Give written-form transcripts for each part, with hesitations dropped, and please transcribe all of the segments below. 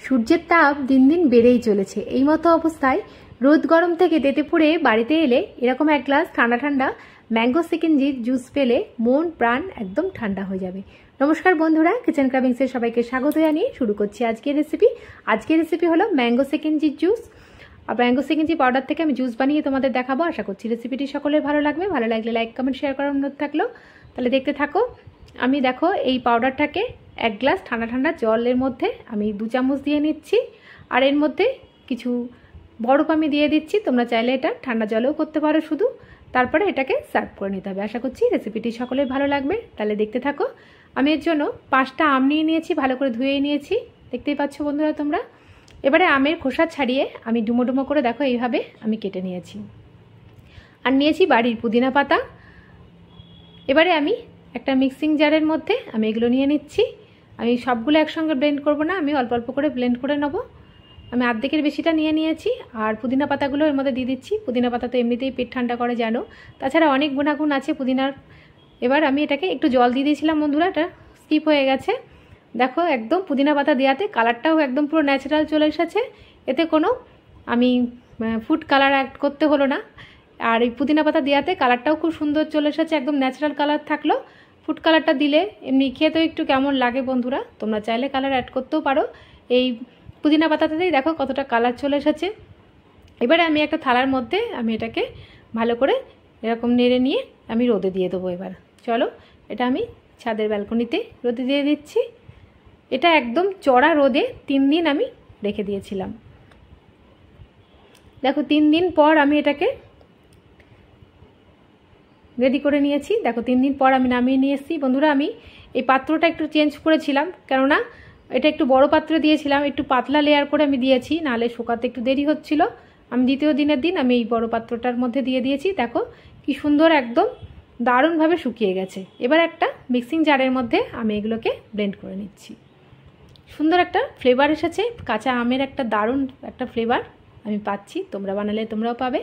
সূর্যের তাপ দিন দিন বেড়েই চলেছে। এই মতো অবস্থায় রোদ গরম থেকে তেতে পুড়ে বাড়িতে এলে এরকম এক গ্লাস ঠান্ডা ঠান্ডা ম্যাঙ্গো সিকিনজির জুস পেলে মন প্রাণ একদম ঠান্ডা হয়ে যাবে। নমস্কার বন্ধুরা, কিচেন ক্রাভিংসের সবাইকে স্বাগত জানিয়ে শুরু করছি আজকের রেসিপি। আজকের রেসিপি হলো ম্যাঙ্গো সিকিনজির জুস। আর ম্যাঙ্গো সিকিনজি পাউডার থেকে আমি জুস বানিয়ে তোমাদের দেখাবো। আশা করছি রেসিপিটি সকলের ভালো লাগবে। ভালো লাগলে লাইক কমেন্ট শেয়ার করার অনুরোধ থাকলো। তাহলে দেখতে থাকো। আমি দেখো এই পাউডারটাকে এক গ্লাস ঠান্ডা ঠান্ডা জলের মধ্যে আমি 2 চামচ দিয়ে নিচ্ছি। আর এর মধ্যে কিছু বরফ আমি দিয়ে দিচ্ছি। তোমরা চাইলে এটা ঠান্ডা জলেও করতে পারো শুধু। তারপরে এটাকে সার্ভ করে নিতে হবে। আশা করছি রেসিপিটি সকলের ভালো লাগবে। তাহলে দেখতে থাকো। আমি এর জন্য 5টা আম নিয়ে নিয়েছি, ভালো করে ধুয়ে নিয়েছি, দেখতেই পাচ্ছ বন্ধুরা তোমরা। এবারে আমের খোসা ছাড়িয়ে আমি ডুমো ডুমো করে দেখো এইভাবে আমি কেটে নিয়েছি। আর নিয়েছি বাড়ির পুদিনা পাতা। এবারে আমি একটা মিক্সিং জারের মধ্যে আমি এগুলো নিয়ে নিচ্ছি। আমি সবগুলো একসঙ্গে ব্লেন্ড করব না, আমি অল্প অল্প করে ব্লেন্ড করে নেব। আমি অর্ধেকের বেশিটা নিয়ে নিয়েছি। আর পুদিনা পাতাগুলো এর মধ্যে দিয়ে দিচ্ছি। পুদিনা পাতা তো এমনিতেই পেট ঠান্ডা করে জানো, তাছাড়া অনেক গুণাগুণ আছে পুদিনার। এবার আমি এটাকে একটু জল দিয়ে দিয়েছিলাম বন্ধুরা, এটা স্কিপ হয়ে গেছে। দেখো একদম পুদিনা পাতা দেওয়াতে কালারটাও একদম পুরো ন্যাচারাল চলে এসেছে। এতে কোনো আমি ফুড কালার অ্যাড করতে হলো না। আর এই পুদিনা পাতা দেওয়াতে কালারটাও খুব সুন্দর চলে এসেছে, একদম ন্যাচারাল কালার থাকলো। ফুড কালারটা দিলে এমনি খেতেও একটু কেমন লাগে বন্ধুরা, তোমরা চাইলে কালার অ্যাড করতেও পারো। এই পুদিনা পাতাতেই দেখো কতটা কালার চলে এসেছে। এবারে আমি একটা থালার মধ্যে আমি এটাকে ভালো করে এরকম নেড়ে নিয়ে আমি রোদে দিয়ে দেবো। এবার চলো, এটা আমি ছাদের ব্যালকনিতে রোদে দিয়ে দিচ্ছি। এটা একদম চড়া রোদে 3 দিন আমি রেখে দিয়েছিলাম। দেখো 3 দিন পর আমি এটাকে রেডি করে নিয়েছি। দেখো 3 দিন পর আমি নামিয়ে নিয়ে এসেছি বন্ধুরা। আমি এই পাত্রটা একটু চেঞ্জ করেছিলাম, কেননা এটা একটু বড় পাত্র দিয়েছিলাম, একটু পাতলা লেয়ার করে আমি দিয়েছি, নাহলে শুকাতে একটু দেরি হচ্ছিল। আমি দ্বিতীয় দিনের দিন আমি এই বড় পাত্রটার মধ্যে দিয়ে দিয়েছি। দেখো কি সুন্দর একদম দারুণভাবে শুকিয়ে গেছে। এবার একটা মিক্সিং জারের মধ্যে আমি এগুলোকে ব্লেন্ড করে নিচ্ছি। সুন্দর একটা ফ্লেভার এসেছে, কাঁচা আমের একটা দারুণ একটা ফ্লেভার আমি পাচ্ছি। তোমরা বানালে তোমরাও পাবে।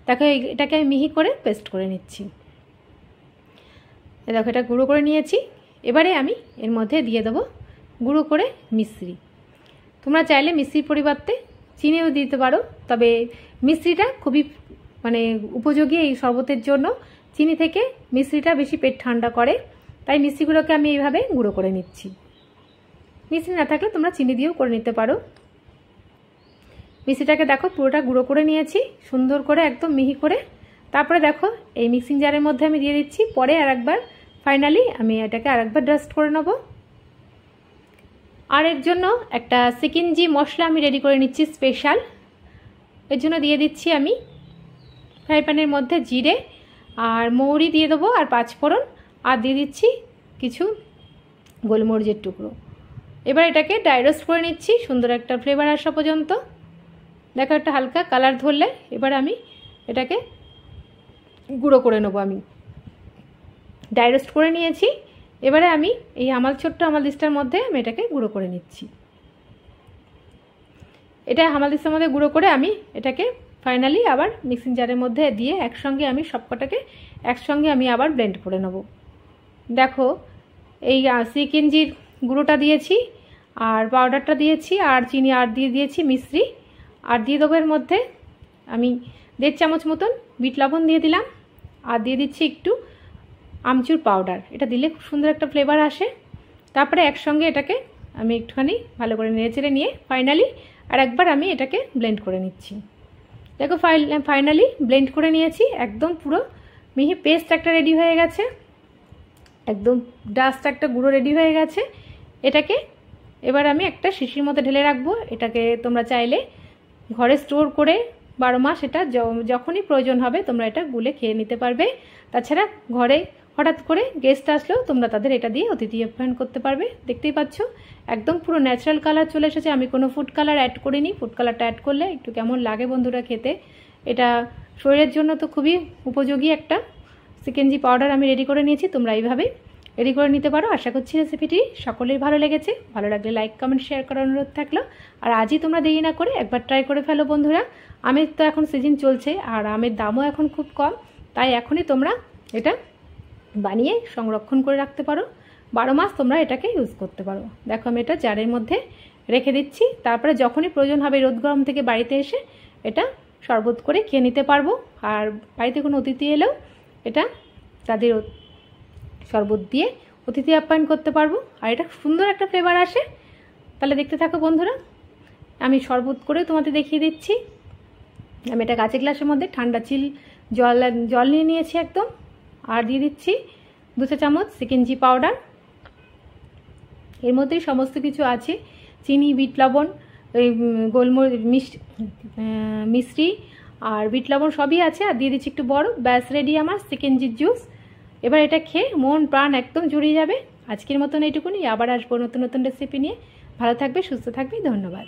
দেখো এটাকে আমি মিহি করে পেস্ট করে নিচ্ছি। দেখো এটা গুঁড়ো করে নিয়েছি। এবারে আমি এর মধ্যে দিয়ে দেবো গুঁড়ো করে মিশ্রি। তোমরা চাইলে মিশ্রির পরিবর্তে চিনিও দিতে পারো, তবে মিশ্রিটা খুবই উপযোগী এই শরবতের জন্য। চিনি থেকে মিশ্রিটা বেশি পেট ঠান্ডা করে, তাই মিশ্রিগুলোকে আমি এইভাবে গুঁড়ো করে নিচ্ছি। মিশ্রি না থাকলে তোমরা চিনি দিয়েও করে নিতে পারো। মিশ্রিটাকে দেখো পুরোটা গুঁড়ো করে নিয়েছি সুন্দর করে, একদম মিহি করে। তারপরে দেখো এই মিক্সিং জারের মধ্যে আমি দিয়ে দিচ্ছি। পরে আরেকবার ফাইনালি আমি এটাকে আরেকবার ডাস্ট করে নেব। আর এর জন্য একটা সিকিনজি মশলা আমি রেডি করে নিচ্ছি স্পেশাল। এর জন্য দিয়ে দিচ্ছি আমি ফ্রাই প্যানের মধ্যে জিরে আর মৌরি দিয়ে দেবো, আর 5 ফোড়ন, আর দিয়ে দিচ্ছি কিছু গোলমরিচের টুকরো। এবার এটাকে ড্রাই রোস্ট করে নিচ্ছি সুন্দর একটা ফ্লেভার আসা পর্যন্ত। দেখো একটা হালকা কালার ধরলে এবার আমি এটাকে গুঁড়ো করে নেবো। আমি ড্রাই রোস্ট করে নিয়েছি। এবারে আমি এই ছোট্ট হামালদিস্তার মধ্যে আমি এটাকে গুঁড়ো করে নিচ্ছি। এটা হামালদিস্তার মধ্যে গুঁড়ো করে আমি এটাকে ফাইনালি আবার মিক্সিং জারের মধ্যে দিয়ে একসঙ্গে আমি সবকটাকে একসঙ্গে আমি আবার ব্লেন্ড করে নেব। দেখো এই সিকিনজির গুঁড়োটা দিয়েছি, আর পাউডারটা দিয়েছি, আর চিনি আর দিয়ে দিয়েছি মিশ্রি, আর দিয়ে দেবো এর মধ্যে আমি 1.5 চামচ মতন বিট লবণ দিয়ে দিলাম, আর দিয়ে দিচ্ছি একটু আমচুর পাউডার। এটা দিলে খুব সুন্দর একটা ফ্লেভার আসে। তারপরে একসঙ্গে এটাকে আমি একটুখানি ভালো করে নেড়েচেড়ে নিয়ে ফাইনালি আর একবার আমি এটাকে ব্লেন্ড করে নিচ্ছি। দেখো ফাইনালি ব্লেন্ড করে নিয়েছি, একদম পুরো মিহি পেস্ট একটা রেডি হয়ে গেছে, একদম ডাস্ট একটা গুঁড়ো রেডি হয়ে গেছে। এটাকে এবার আমি একটা শিশির মধ্যে ঢেলে রাখবো। এটাকে তোমরা চাইলে ঘরে স্টোর করে 12 মাস এটা যখনই প্রয়োজন হবে তোমরা এটা গুলে খেয়ে নিতে পারবে। তাছাড়া ঘরে হঠাৎ করে গেস্ট আসলেও তোমরা তাদের এটা দিয়ে অতিথি আপ্যায়ন করতে পারবে। দেখতেই পাচ্ছ একদম পুরো ন্যাচারাল কালার চলে এসেছে। আমি কোনো ফুড কালার অ্যাড করিনি। ফুড কালারটা অ্যাড করলে একটু কেমন লাগে বন্ধুরা খেতে। এটা শরীরের জন্য তো খুবই উপযোগী একটা সিকিনজি পাউডার আমি রেডি করে নিয়েছি। তোমরা এইভাবে রেডি করে নিতে পারো। আশা করছি রেসিপিটি সকলের ভালো লেগেছে। ভালো লাগলে লাইক কমেন্ট শেয়ার করার অনুরোধ থাকলো। আর আজই তোমরা দেরি না করে একবার ট্রাই করে ফেলো বন্ধুরা। আমের তো এখন সিজন চলছে, আর আমের দামও এখন খুব কম, তাই এখনই তোমরা এটা বানিয়ে সংরক্ষণ করে রাখতে পারো। 12 মাস তোমরা এটাকে ইউজ করতে পারো। দেখো আমি এটা জারের মধ্যে রেখে দিচ্ছি। তারপরে যখনই প্রয়োজন হবে রোদ গরম থেকে বাড়িতে এসে এটা শরবত করে খেয়ে নিতে পারবো। আর বাড়িতে কোনো অতিথি এলেও এটা তাদের শরবত দিয়ে অতিথি আপ্যায়ন করতে পারবো। আর এটা সুন্দর একটা ফ্লেভার আসে। তাহলে দেখতে থাকো বন্ধুরা, আমি শরবত করে তোমাদের দেখিয়ে দিচ্ছি। আমি এটা কাঁচের গ্লাসের মধ্যে ঠান্ডা চিল জল নিয়ে নিয়েছি একদম। আর দিয়ে দিচ্ছি 2 চা চামচ সিকেনজি পাউডার। এর মধ্যেই সমস্ত কিছু আছে, চিনি, বিট লবণ, গোলমরিচ, মিষ্টি আর বিট লবণ সবই আছে। আর দিয়ে দিচ্ছি একটু বরফ। ব্যাস রেডি আমার সিকেনজির জুস। এবার এটা খেয়ে মন প্রাণ একদম জুড়িয়ে যাবে। আজকের মতন এইটুকুনি, আবার আসবো নতুন নতুন রেসিপি নিয়ে। ভালো থাকবে, সুস্থ থাকবে, ধন্যবাদ।